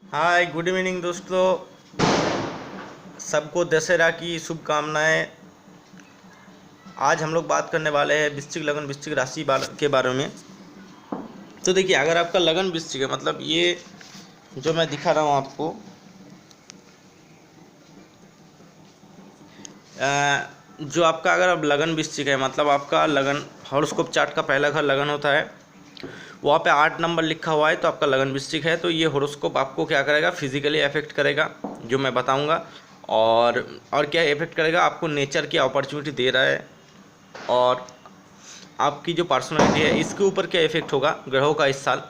Hi good evening दोस्तों, सबको दशहरा की शुभकामनाएं। आज हम लोग बात करने वाले हैं वृश्चिक लगन वृश्चिक राशि के बारे में। तो देखिए, अगर आपका लगन वृश्चिक है, मतलब ये जो मैं दिखा रहा हूँ आपको, जो आपका अगर अब लगन वृश्चिक है, मतलब आपका लगन हॉरोस्कोप चार्ट का पहला घर लगन होता है, वहाँ पे 8 नंबर लिखा हुआ है, तो आपका लगन वृश्चिक है। तो ये हॉरोस्कोप आपको क्या करेगा, फिजिकली अफेक्ट करेगा, जो मैं बताऊंगा। और क्या इफेक्ट करेगा, आपको नेचर की अपॉर्चुनिटी दे रहा है, और आपकी जो पर्सनालिटी है इसके ऊपर क्या इफेक्ट होगा ग्रहों का इस साल,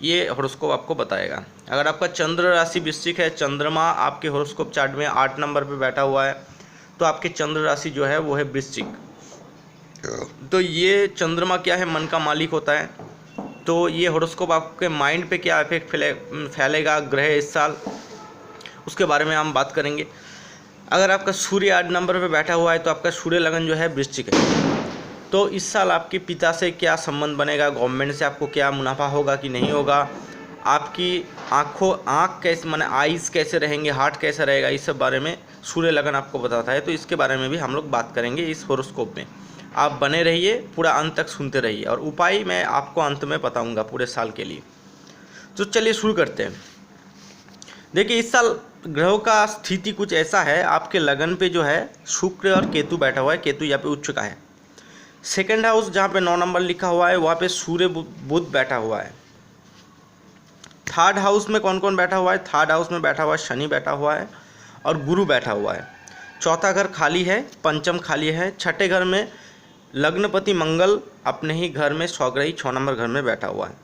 ये हॉरोस्कोप आपको बताएगा। अगर आपका चंद्र राशि वृश्चिक है, चंद्रमा आपके हॉरोस्कोप चार्ट में 8 नंबर पे बैठा हुआ है, तो आपकी चंद्र राशि जो है वो है वृश्चिक। तो ये चंद्रमा क्या है, मन का मालिक होता है। तो ये हॉरोस्कोप आपके माइंड पे क्या इफेक्ट फैलेगा ग्रह इस साल, उसके बारे में हम बात करेंगे। अगर आपका सूर्य 8 नंबर पे बैठा हुआ है, तो आपका सूर्य लगन जो है वृश्चिक है। तो इस साल आपके पिता से क्या संबंध बनेगा, गवर्नमेंट से आपको क्या मुनाफा होगा कि नहीं होगा, आपकी आँख कैसे, माने आइज़ कैसे रहेंगे, हार्ट कैसे रहेगा, इस सब बारे में सूर्य लगन आपको बताता है। तो इसके बारे में भी हम लोग बात करेंगे इस हॉरोस्कोप में। आप बने रहिए, पूरा अंत तक सुनते रहिए, और उपाय मैं आपको अंत में बताऊंगा पूरे साल के लिए। तो चलिए शुरू करते हैं। देखिए, इस साल ग्रहों का स्थिति कुछ ऐसा है, आपके लगन पे जो है शुक्र और केतु बैठा हुआ है। केतु यहाँ पे उच्च चुका है। सेकंड हाउस जहाँ पे 9 नंबर लिखा हुआ है, वहाँ पे सूर्य बुध बैठा हुआ है। थर्ड हाउस में कौन कौन बैठा हुआ है, थर्ड हाउस में बैठा हुआ है शनि बैठा हुआ है, और गुरु बैठा हुआ है। चौथा घर खाली है, पंचम खाली है। छठे घर में लग्नपति मंगल अपने ही घर में स्वग्रही 6 नंबर घर में बैठा हुआ है।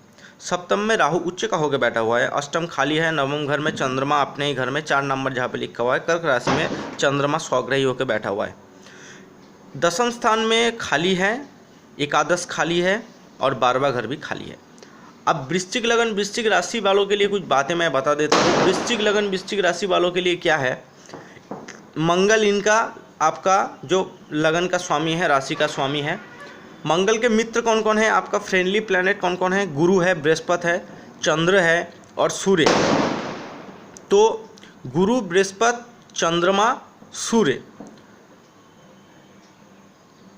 सप्तम में राहु उच्च का होकर बैठा हुआ है। अष्टम खाली है। नवम घर में चंद्रमा अपने ही घर में 4 नंबर जहाँ पे लिखा हुआ है। कर्क राशि में चंद्रमा स्वग्रही होकर बैठा हुआ है। दसम स्थान में खाली है, एकादश खाली है, और 12वां घर भी खाली है। अब वृश्चिक लगन वृश्चिक राशि वालों के लिए कुछ बातें मैं बता देता हूँ। वृश्चिक लगन वृश्चिक राशि वालों के लिए क्या है, मंगल इनका आपका जो लगन का स्वामी है, राशि का स्वामी है। मंगल के मित्र कौन कौन है, आपका फ्रेंडली प्लैनेट कौन कौन है, गुरु है, बृहस्पति है, चंद्र है, और सूर्य। तो गुरु, बृहस्पति, चंद्रमा, सूर्य,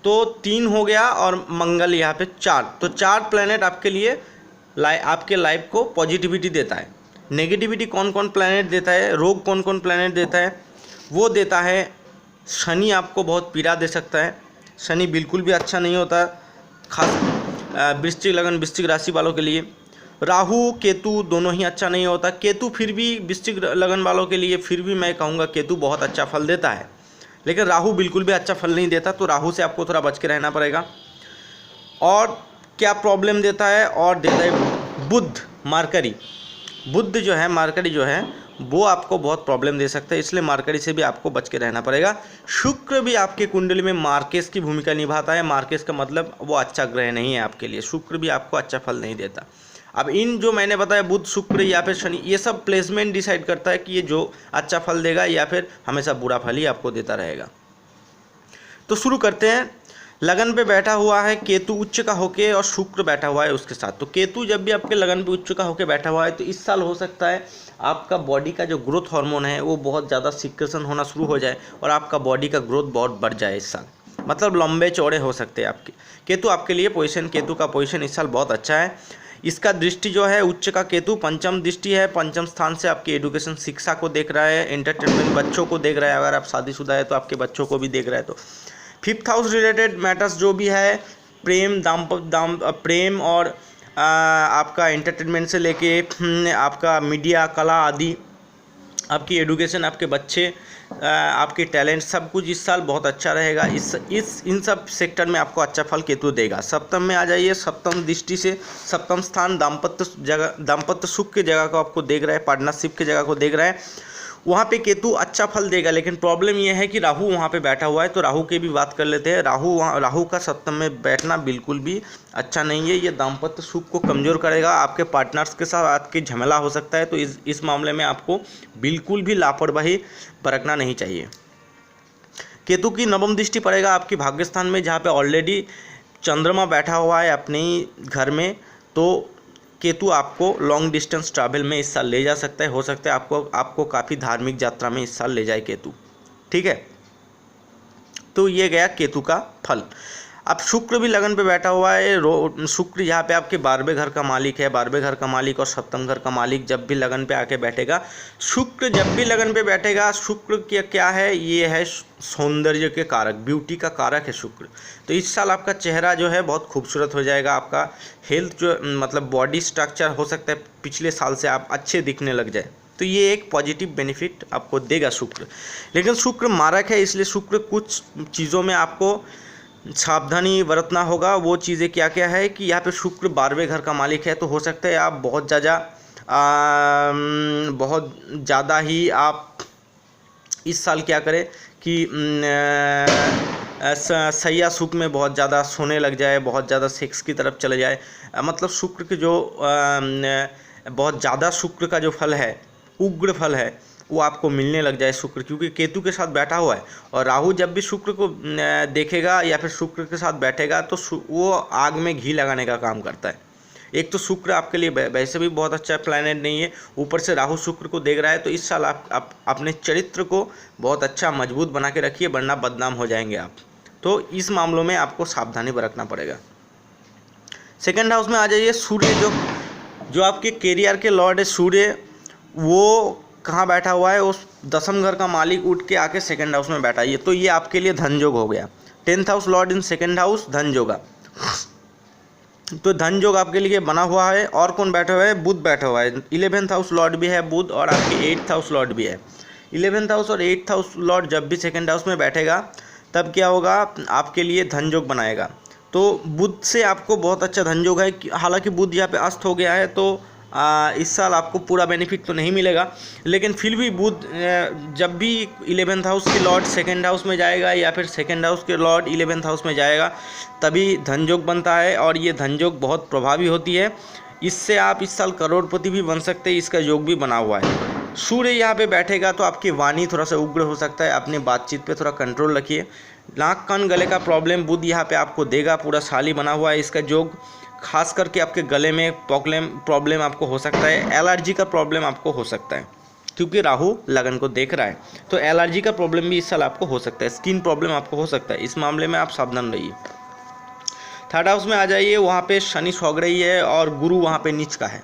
तो 3 हो गया, और मंगल यहाँ पे 4। तो 4 प्लैनेट आपके लिए आपके लाइफ को पॉजिटिविटी देता है। नेगेटिविटी कौन कौन प्लैनेट देता है, रोग कौन कौन प्लैनेट देता है, वो देता है शनि। आपको बहुत पीड़ा दे सकता है। शनि बिल्कुल भी अच्छा नहीं होता, खास वृश्चिक लगन वृश्चिक राशि वालों के लिए। राहु केतु दोनों ही अच्छा नहीं होता। केतु फिर भी वृश्चिक लगन वालों के लिए फिर भी मैं कहूँगा केतु बहुत अच्छा फल देता है, लेकिन राहु बिल्कुल भी अच्छा फल नहीं देता। तो राहु से आपको थोड़ा बच के रहना पड़ेगा। और क्या प्रॉब्लम देता है, और देता है बुध, मार्करी। बुध जो है, मार्करी जो है, वो आपको बहुत प्रॉब्लम दे सकता है, इसलिए मार्करी से भी आपको बच के रहना पड़ेगा। शुक्र भी आपके कुंडली में मार्केस की भूमिका निभाता है। मार्केस का मतलब वो अच्छा ग्रह नहीं है आपके लिए। शुक्र भी आपको अच्छा फल नहीं देता। अब इन जो मैंने बताया, बुध, शुक्र या फिर शनि, ये सब प्लेसमेंट डिसाइड करता है कि ये जो अच्छा फल देगा या फिर हमेशा बुरा फल ही आपको देता रहेगा। तो शुरू करते हैं। लगन पे बैठा हुआ है केतु उच्च का होके, और शुक्र बैठा हुआ है उसके साथ। तो केतु जब भी आपके लगन पे उच्च का होके बैठा हुआ है, तो इस साल हो सकता है आपका बॉडी का जो ग्रोथ हार्मोन है वो बहुत ज़्यादा सिक्रेशन होना शुरू हो जाए, और आपका बॉडी का ग्रोथ बहुत बढ़ जाए इस साल। मतलब लंबे चौड़े हो सकते हैं आपके। केतु आपके लिए पोजीशन, केतु का पोजीशन इस साल बहुत अच्छा है। इसका दृष्टि जो है, उच्च का केतु पंचम दृष्टि है। पंचम स्थान से आपकी एजुकेशन, शिक्षा को देख रहा है, एंटरटेनमेंट, बच्चों को देख रहा है। अगर आप शादीशुदा है तो आपके बच्चों को भी देख रहा है। तो 5th हाउस रिलेटेड मैटर्स जो भी है, प्रेम, प्रेम, और आपका एंटरटेनमेंट से लेके आपका मीडिया, कला आदि, आपकी एजुकेशन, आपके बच्चे, आपके टैलेंट, सब कुछ इस साल बहुत अच्छा रहेगा। इन सब सेक्टर में आपको अच्छा फल केतु देगा। सप्तम में आ जाइए। सप्तम दृष्टि से सप्तम स्थान दाम्पत्य सुख की जगह को आपको देख रहा है, पार्टनरशिप की जगह को देख रहा है। वहाँ पे केतु अच्छा फल देगा, लेकिन प्रॉब्लम यह है कि राहु वहाँ पे बैठा हुआ है। तो राहु की भी बात कर लेते हैं। राहु का सप्तम में बैठना बिल्कुल भी अच्छा नहीं है। ये दाम्पत्य सुख को कमज़ोर करेगा। आपके पार्टनर्स के साथ आपकी झमेला हो सकता है। तो इस मामले में आपको बिल्कुल भी लापरवाही बरतना नहीं चाहिए। केतु की नवम दृष्टि पड़ेगा आपकी भाग्यस्थान में, जहाँ पे ऑलरेडी चंद्रमा बैठा हुआ है अपने ही घर में। तो केतु आपको लॉन्ग डिस्टेंस ट्रैवल में इस साल ले जा सकता है। हो सकता है आपको काफ़ी धार्मिक यात्रा में इस साल ले जाए केतु। ठीक है, तो ये गया केतु का फल। अब शुक्र भी लगन पे बैठा हुआ है। शुक्र यहाँ पे आपके 12वें घर का मालिक है। 12वें घर का मालिक और सप्तम घर का मालिक जब भी लगन पे आके बैठेगा, शुक्र जब भी लगन पे बैठेगा, शुक्र क्या है, ये है सौंदर्य के कारक, ब्यूटी का कारक है शुक्र। तो इस साल आपका चेहरा जो है बहुत खूबसूरत हो जाएगा। आपका हेल्थ जो मतलब बॉडी स्ट्रक्चर हो सकता है पिछले साल से आप अच्छे दिखने लग जाए। तो ये एक पॉजिटिव बेनिफिट आपको देगा शुक्र। लेकिन शुक्र मारक है, इसलिए शुक्र कुछ चीज़ों में आपको सावधानी बरतना होगा। वो चीज़ें क्या क्या है कि यहाँ पे शुक्र 12वें घर का मालिक है, तो हो सकता है आप बहुत ज़्यादा ही आप इस साल क्या करें कि सैया सुख में बहुत ज़्यादा सोने लग जाए, बहुत ज़्यादा सेक्स की तरफ चले जाए। मतलब शुक्र के जो बहुत ज़्यादा शुक्र का जो फल है, उग्र फल है, वो आपको मिलने लग जाए शुक्र, क्योंकि केतु के साथ बैठा हुआ है। और राहु जब भी शुक्र को देखेगा या फिर शुक्र के साथ बैठेगा तो वो आग में घी लगाने का काम करता है। एक तो शुक्र आपके लिए वैसे भी बहुत अच्छा प्लैनेट नहीं है, ऊपर से राहु शुक्र को देख रहा है। तो इस साल आप अपने चरित्र को बहुत अच्छा मजबूत बना के रखिए, वरना बदनाम हो जाएंगे आप। तो इस मामलों में आपको सावधानी बरतना पड़ेगा। सेकेंड हाउस में आ जाइए। सूर्य जो आपके कैरियर के लॉर्ड है, सूर्य वो कहाँ बैठा हुआ है, उस 10वें घर का मालिक उठ के आके सेकंड हाउस में बैठा है। तो ये आपके लिए धन योग हो गया। 10th house Lord in second house, धन योगा। तो धन योग आपके लिए बना हुआ है। और कौन बैठा हुआ है, बुध बैठा हुआ है। 11th हाउस लॉर्ड भी है बुध, और आपके 8th हाउस लॉर्ड भी है। 11th हाउस और 8th हाउस लॉर्ड जब भी सेकंड हाउस में बैठेगा तब क्या होगा, आपके लिए धन योग बनाएगा। तो बुध से आपको बहुत अच्छा धन योग है। हालांकि बुध यहाँ पे अस्त हो गया है, तो इस साल आपको पूरा बेनिफिट तो नहीं मिलेगा, लेकिन फिर भी बुध जब भी 11th हाउस के लॉर्ड सेकंड हाउस में जाएगा या फिर सेकंड हाउस के लॉर्ड 11th हाउस में जाएगा, तभी धन योग बनता है। और ये धन योग बहुत प्रभावी होती है। इससे आप इस साल करोड़पति भी बन सकते हैं, इसका योग भी बना हुआ है। सूर्य यहाँ पे बैठेगा तो आपकी वाणी थोड़ा सा उग्र हो सकता है, अपनी बातचीत पे थोड़ा कंट्रोल रखिए। नाक कान गले का प्रॉब्लम बुध यहाँ पे आपको देगा, पूरा साल ही बना हुआ है इसका योग। खास करके आपके गले में प्रॉब्लम आपको हो सकता है, एलर्जी का प्रॉब्लम आपको हो सकता है, क्योंकि राहु लगन को देख रहा है। तो एलर्जी का प्रॉब्लम भी इस साल आपको हो सकता है, स्किन प्रॉब्लम आपको हो सकता है। इस मामले में आप सावधान रहिए। थर्ड हाउस में आ जाइए। वहाँ पे शनि सौग रही है और गुरु वहाँ पे नीच का है।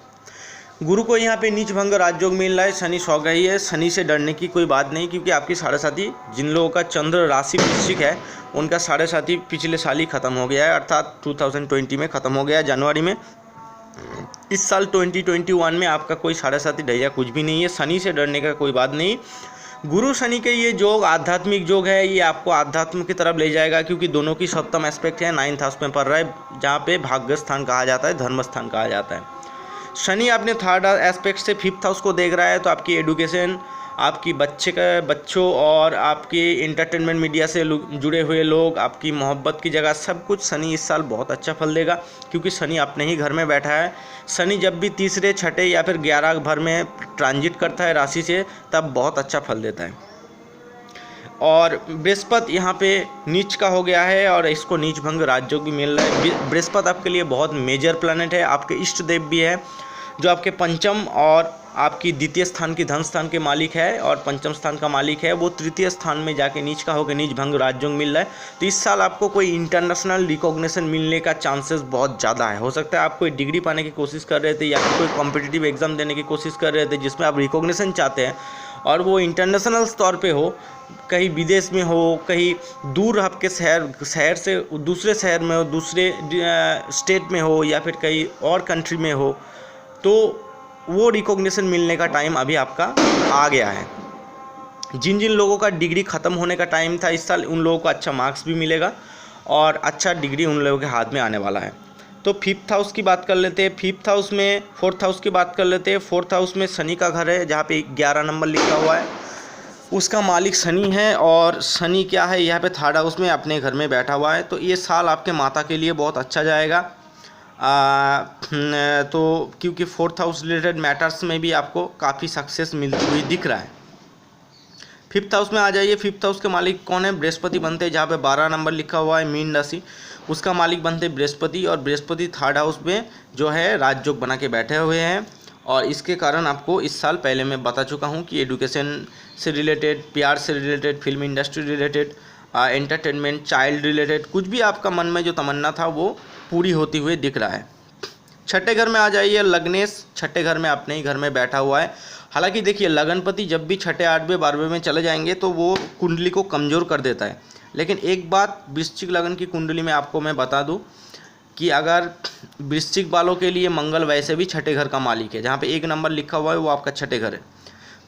गुरु को यहाँ पे नीच भंग राजयोग मिल रहा है, शनि सौग रही है। शनि से डरने की कोई बात नहीं, क्योंकि आपकी साढ़े साथी जिन लोगों का चंद्र राशि वृश्चिक है, उनका साढ़े साथी पिछले साल ही खत्म हो गया है, अर्थात 2020 में ख़त्म हो गया जनवरी में। इस साल 2021 में आपका कोई साढ़े साथी ढैया कुछ भी नहीं है। शनि से डरने का कोई बात नहीं। गुरु शनि के ये योग आध्यात्मिक योग है, ये आपको आध्यात्म की तरफ ले जाएगा, क्योंकि दोनों की सप्तम एस्पेक्ट है, 9th हाउस में पड़ रहा है, जहाँ पे भाग्य स्थान कहा जाता है, धर्म स्थान कहा जाता है। शनि अपने थर्ड एस्पेक्ट से 5th हाउस को देख रहा है, तो आपकी एडुकेशन, आपकी बच्चों और आपकी इंटरटेनमेंट मीडिया से जुड़े हुए लोग, आपकी मोहब्बत की जगह सब कुछ शनि इस साल बहुत अच्छा फल देगा, क्योंकि शनि अपने ही घर में बैठा है। शनि जब भी तीसरे, छठे या फिर 11 भर में ट्रांजिट करता है राशि से, तब बहुत अच्छा फल देता है। और बृहस्पति यहाँ पे नीच का हो गया है, और इसको नीच भंग राजयोग भी मिल रहा है। बृहस्पति आपके लिए बहुत मेजर प्लैनेट है, आपके इष्ट देव भी है, जो आपके पंचम और आपकी द्वितीय स्थान की धन स्थान के मालिक है, और पंचम स्थान का मालिक है, वो तृतीय स्थान में जाके नीच का होकर नीच भंग राजयोग मिल रहा है। तो इस साल आपको कोई इंटरनेशनल रिकॉग्निशन मिलने का चांसेस बहुत ज़्यादा है। हो सकता है आप कोई डिग्री पाने की कोशिश कर रहे थे, या फिर कोई कॉम्पिटिटिव एग्जाम देने की कोशिश कर रहे थे जिसमें आप रिकॉग्निशन चाहते हैं, और वो इंटरनेशनल तौर पे हो, कहीं विदेश में हो, कहीं दूर आपके शहर से दूसरे शहर में हो, दूसरे स्टेट में हो, या फिर कहीं और कंट्री में हो, तो वो रिकॉग्निशन मिलने का टाइम अभी आपका आ गया है। जिन जिन लोगों का डिग्री ख़त्म होने का टाइम था इस साल, उन लोगों को अच्छा मार्क्स भी मिलेगा, और अच्छा डिग्री उन लोगों के हाथ में आने वाला है। तो 5th हाउस की बात कर लेते हैं। 5th हाउस में 4th हाउस की बात कर लेते हैं। 4th हाउस में शनि का घर है, जहाँ पे 11 नंबर लिखा हुआ है, उसका मालिक शनि है। और शनि क्या है, यहाँ पे 3rd हाउस में अपने घर में बैठा हुआ है। तो ये साल आपके माता के लिए बहुत अच्छा जाएगा। तो क्योंकि 4th हाउस रिलेटेड मैटर्स में भी आपको काफ़ी सक्सेस मिलती हुई दिख रहा है। 5th हाउस में आ जाइए। 5th हाउस के मालिक कौन है? बृहस्पति बनते हैं। जहाँ पे 12 नंबर लिखा हुआ है मीन राशि, उसका मालिक बनते हैं बृहस्पति, और बृहस्पति 3rd हाउस में जो है राजयोग बना के बैठे हुए हैं। और इसके कारण आपको इस साल पहले मैं बता चुका हूँ कि एडुकेशन से रिलेटेड, प्यार से related, film industry related, entertainment, child related, कुछ भी आपका मन में जो तमन्ना था वो पूरी होती हुई दिख रहा है। 6ठे घर में आ जाइए। लग्नेश 6ठे घर में अपने ही घर में बैठा हुआ है। हालांकि देखिए, लगनपति जब भी 6ठे 8वें 12वें में चले जाएंगे तो वो कुंडली को कमज़ोर कर देता है। लेकिन एक बात वृश्चिक लगन की कुंडली में आपको मैं बता दूं कि अगर वृश्चिक वालों के लिए मंगल वैसे भी 6ठे घर का मालिक है, जहाँ पे 1 नंबर लिखा हुआ है वो आपका 6ठे घर है,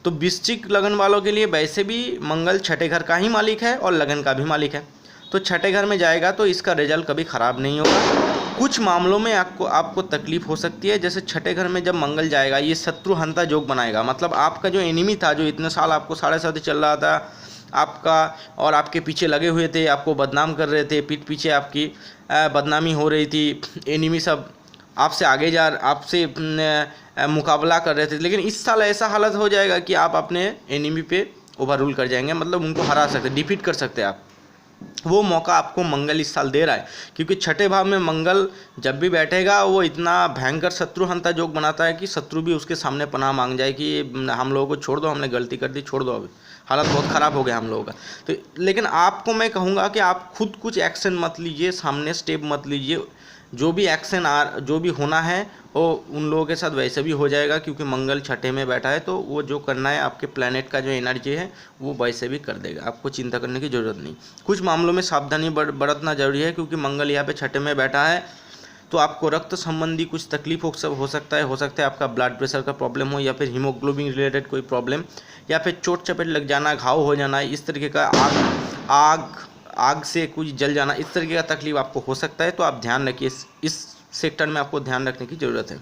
तो वृश्चिक लगन वालों के लिए वैसे भी मंगल 6ठे घर का ही मालिक है और लगन का भी मालिक है। तो 6ठे घर में जाएगा तो इसका रिजल्ट कभी ख़राब नहीं होगा। कुछ मामलों में आपको तकलीफ हो सकती है। जैसे 6ठे घर में जब मंगल जाएगा, ये शत्रुहंता योग बनाएगा। मतलब आपका जो एनिमी था, जो इतने साल आपको साढ़े साथ चल रहा था आपका, और आपके पीछे लगे हुए थे, आपको बदनाम कर रहे थे, पीठ पीछे आपकी बदनामी हो रही थी, एनिमी सब आपसे आगे आपसे मुकाबला कर रहे थे, लेकिन इस साल ऐसा हालत हो जाएगा कि आप अपने एनिमी पे ओवर रूल कर जाएंगे। मतलब उनको हरा सकते, डिफीट कर सकते हैं आप। वो मौका आपको मंगल इस साल दे रहा है, क्योंकि 6ठे भाव में मंगल जब भी बैठेगा वो इतना भयंकर शत्रुहंता योग बनाता है कि शत्रु भी उसके सामने पनाह मांग जाए कि हम लोगों को छोड़ दो, हमने गलती कर दी, छोड़ दो, अभी हालत बहुत ख़राब हो गया हम लोगों का। तो लेकिन आपको मैं कहूँगा कि आप खुद कुछ एक्शन मत लीजिए, सामने स्टेप मत लीजिए। जो भी एक्शन जो भी होना है वो उन लोगों के साथ वैसे भी हो जाएगा, क्योंकि मंगल 6ठे में बैठा है। तो वो जो करना है आपके प्लैनेट का जो एनर्जी है वो वैसे भी कर देगा, आपको चिंता करने की ज़रूरत नहीं। कुछ मामलों में सावधानी बरतना जरूरी है, क्योंकि मंगल यहाँ पे 6ठे में बैठा है। तो आपको रक्त संबंधी कुछ तकलीफ हो सकता है आपका ब्लड प्रेशर का प्रॉब्लम हो, या फिर हीमोग्लोबिन रिलेटेड कोई प्रॉब्लम, या फिर चोट चपेट लग जाना, घाव हो जाना, इस तरीके का आग से कुछ जल जाना, इस तरीके का तकलीफ आपको हो सकता है। तो आप ध्यान रखिए, इस सेक्टर में आपको ध्यान रखने की ज़रूरत है।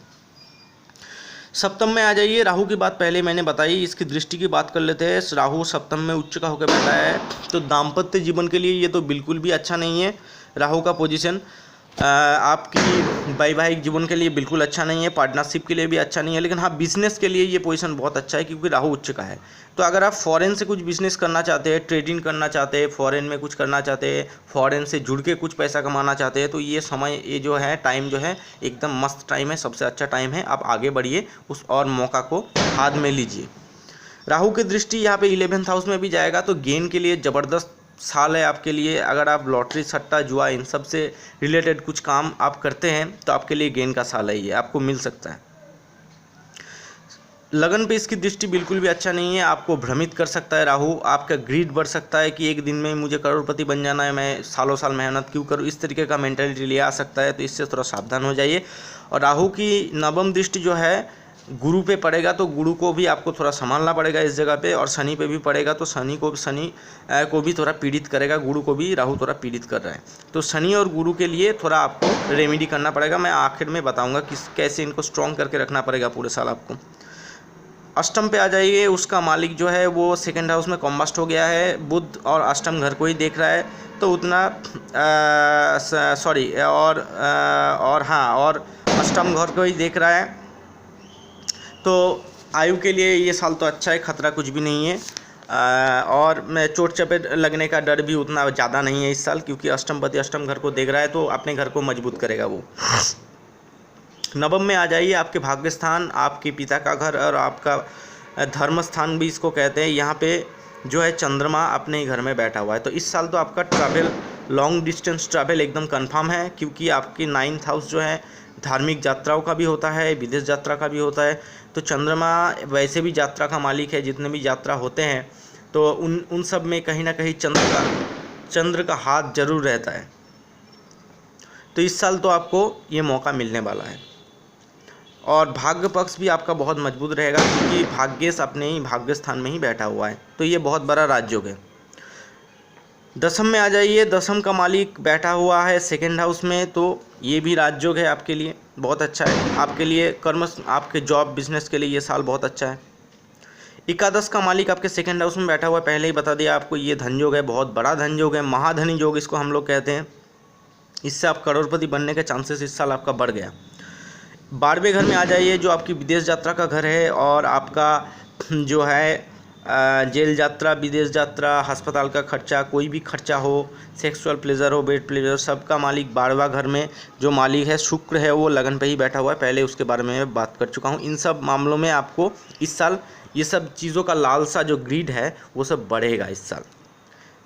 सप्तम में आ जाइए। राहु की बात पहले मैंने बताई, इसकी दृष्टि की बात कर लेते हैं। राहु सप्तम में उच्च का होकर बैठा है, तो दाम्पत्य जीवन के लिए ये तो बिल्कुल भी अच्छा नहीं है। राहु का पोजीशन आपकी वैवाहिक जीवन के लिए बिल्कुल अच्छा नहीं है, पार्टनरशिप के लिए भी अच्छा नहीं है। लेकिन हाँ, बिजनेस के लिए ये पोजीशन बहुत अच्छा है, क्योंकि राहु उच्च का है। तो अगर आप फॉरेन से कुछ बिजनेस करना चाहते हैं, ट्रेडिंग करना चाहते हैं, फॉरेन में कुछ करना चाहते हैं, फॉरेन से जुड़ के कुछ पैसा कमाना चाहते हैं, तो ये समय, ये जो है टाइम जो है एकदम मस्त टाइम है, सबसे अच्छा टाइम है। आप आगे बढ़िए उस और मौका को हाथ में लीजिए। राहु की दृष्टि यहाँ पे 11th हाउस में भी जाएगा, तो गेन के लिए ज़बरदस्त साल है आपके लिए। अगर आप लॉटरी, सट्टा, जुआ, इन सब से रिलेटेड कुछ काम आप करते हैं तो आपके लिए गेन का साल है, ये आपको मिल सकता है। लगन पे इसकी दृष्टि बिल्कुल भी अच्छा नहीं है, आपको भ्रमित कर सकता है राहु। आपका ग्रीड बढ़ सकता है कि एक दिन में मुझे करोड़पति बन जाना है, मैं सालों साल मेहनत क्यों करूँ, इस तरीके का मेंटालिटी ले आ सकता है। तो इससे थोड़ा सावधान हो जाइए। और राहु की नवम दृष्टि जो है गुरु पे पड़ेगा, तो गुरु को भी आपको थोड़ा संभालना पड़ेगा इस जगह पे। और शनि पे भी पड़ेगा, तो शनि को भी थोड़ा पीड़ित करेगा, गुरु को भी राहु थोड़ा पीड़ित कर रहा है। तो शनि और गुरु के लिए थोड़ा आपको रेमेडी करना पड़ेगा। मैं आखिर में बताऊंगा कैसे इनको स्ट्रॉन्ग करके रखना पड़ेगा पूरे साल आपको। अष्टम पे आ जाइए। उसका मालिक जो है वो 2nd हाउस में कॉम्बस्ट हो गया है, बुध, और अष्टम घर को ही देख रहा है। तो उतना और अष्टम घर को ही देख रहा है। तो आयु के लिए ये साल तो अच्छा है, खतरा कुछ भी नहीं है। और मैं चोट चपेट लगने का डर भी उतना ज़्यादा नहीं है इस साल, क्योंकि अष्टमपति अष्टम घर को देख रहा है, तो अपने घर को मजबूत करेगा वो। नवम में आ जाइए। आपके भाग्य स्थान, आपके पिता का घर और आपका धर्म स्थान भी इसको कहते हैं। यहाँ पे जो है चंद्रमा अपने ही घर में बैठा हुआ है। तो इस साल तो आपका ट्रैवल, लॉन्ग डिस्टेंस ट्रैवल एकदम कंफर्म है, क्योंकि आपकी 9th हाउस जो है धार्मिक यात्राओं का भी होता है, विदेश यात्रा का भी होता है। तो चंद्रमा वैसे भी यात्रा का मालिक है, जितने भी यात्रा होते हैं तो उन सब में कहीं ना कहीं चंद्र का हाथ जरूर रहता है। तो इस साल तो आपको ये मौका मिलने वाला है। और भाग्य पक्ष भी आपका बहुत मजबूत रहेगा, क्योंकि भाग्येश अपने ही भाग्य स्थान में ही बैठा हुआ है। तो ये बहुत बड़ा राजयोग है। दसम में आ जाइए। दसम का मालिक बैठा हुआ है 2nd हाउस में, तो ये भी राजयोग है आपके लिए, बहुत अच्छा है आपके लिए। कर्म, आपके जॉब, बिजनेस के लिए ये साल बहुत अच्छा है। एकादश का मालिक आपके 2nd हाउस में बैठा हुआ है, पहले ही बता दिया आपको, ये धनयोग है, बहुत बड़ा धनयोग है, महाधनी योग इसको हम लोग कहते हैं। इससे आप करोड़पति बनने के चांसेस इस साल आपका बढ़ गया। 12वें घर में आ जाइए, जो आपकी विदेश यात्रा का घर है, और आपका जो है जेल यात्रा, विदेश यात्रा, अस्पताल का खर्चा, कोई भी खर्चा हो, सेक्सुअल प्लेजर हो, बेड प्लेजर, सबका मालिक 12वां घर में जो मालिक है शुक्र है वो लगन पे ही बैठा हुआ है। पहले उसके बारे में मैं बात कर चुका हूँ। इन सब मामलों में आपको इस साल ये सब चीज़ों का लालसा जो ग्रीड है वो सब बढ़ेगा इस साल।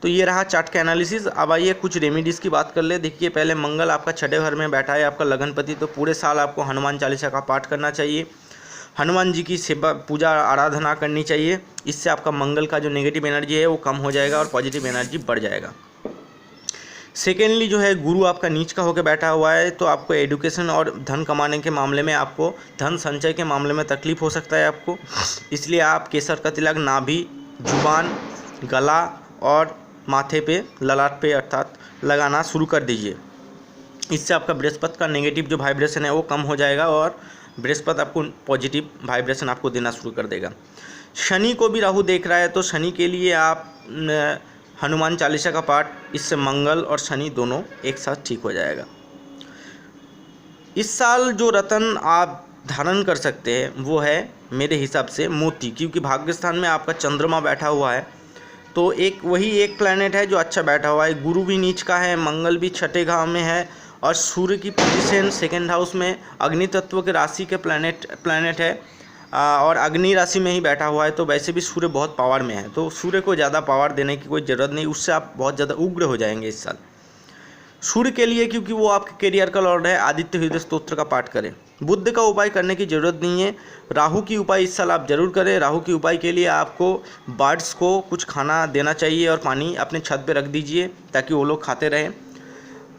तो ये रहा चार्ट का एनालिसिस। अब आइए कुछ रेमेडीज़ की बात कर ले। देखिए, पहले मंगल आपका 6ठे घर में बैठा है, आपका लगनपति, तो पूरे साल आपको हनुमान चालीसा का पाठ करना चाहिए, हनुमान जी की सेवा पूजा आराधना करनी चाहिए। इससे आपका मंगल का जो नेगेटिव एनर्जी है वो कम हो जाएगा और पॉजिटिव एनर्जी बढ़ जाएगा। सेकेंडली जो है गुरु आपका नीच का होकर बैठा हुआ है, तो आपको एडुकेशन और धन कमाने के मामले में, आपको धन संचय के मामले में तकलीफ हो सकता है आपको। इसलिए आप केसर का तिलक नाभि, जुबान, गला और माथे पे, ललाट पे अर्थात लगाना शुरू कर दीजिए। इससे आपका बृहस्पति का नेगेटिव जो वाइब्रेशन है वो कम हो जाएगा और बृहस्पति आपको पॉजिटिव वाइब्रेशन आपको देना शुरू कर देगा। शनि को भी राहु देख रहा है, तो शनि के लिए आप हनुमान चालीसा का पाठ, इससे मंगल और शनि दोनों एक साथ ठीक हो जाएगा। इस साल जो रत्न आप धारण कर सकते हैं वो है मेरे हिसाब से मोती, क्योंकि भाग्य स्थान में आपका चंद्रमा बैठा हुआ है, तो वही एक प्लैनेट है जो अच्छा बैठा हुआ है। गुरु भी नीच का है, मंगल भी 6ठे घाव में है और सूर्य की पोजीशन 2nd हाउस में अग्नि तत्व के राशि के प्लैनेट है और अग्नि राशि में ही बैठा हुआ है। तो वैसे भी सूर्य बहुत पावर में है, तो सूर्य को ज़्यादा पावर देने की कोई ज़रूरत नहीं, उससे आप बहुत ज़्यादा उग्र हो जाएंगे इस साल। सूर्य के लिए, क्योंकि वो आपके करियर का लॉर्ड है, आदित्य हृदय स्तोत्र का पाठ करें। बुध का उपाय करने की ज़रूरत नहीं है। राहु की उपाय इस साल आप जरूर करें। राहु की उपाय के लिए आपको बर्ड्स को कुछ खाना देना चाहिए और पानी अपने छत पे रख दीजिए ताकि वो लोग खाते रहें।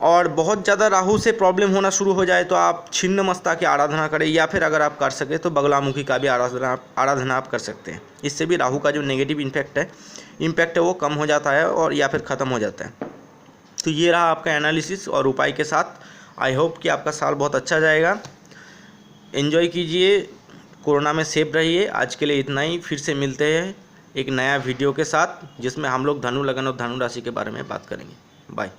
और बहुत ज़्यादा राहु से प्रॉब्लम होना शुरू हो जाए तो आप छिन्नमस्ता की आराधना करें, या फिर अगर आप कर सके तो बगलामुखी का भी आराधना आप कर सकते हैं। इससे भी राहु का जो नेगेटिव इम्पैक्ट है वो कम हो जाता है और या फिर ख़त्म हो जाता है। तो ये रहा आपका एनालिसिस और उपाय के साथ। आई होप कि आपका साल बहुत अच्छा जाएगा। एंजॉय कीजिए, कोरोना में सेफ रहिए। आज के लिए इतना ही, फिर से मिलते हैं एक नया वीडियो के साथ जिसमें हम लोग धनु लगन और धनु राशि के बारे में बात करेंगे। बाय।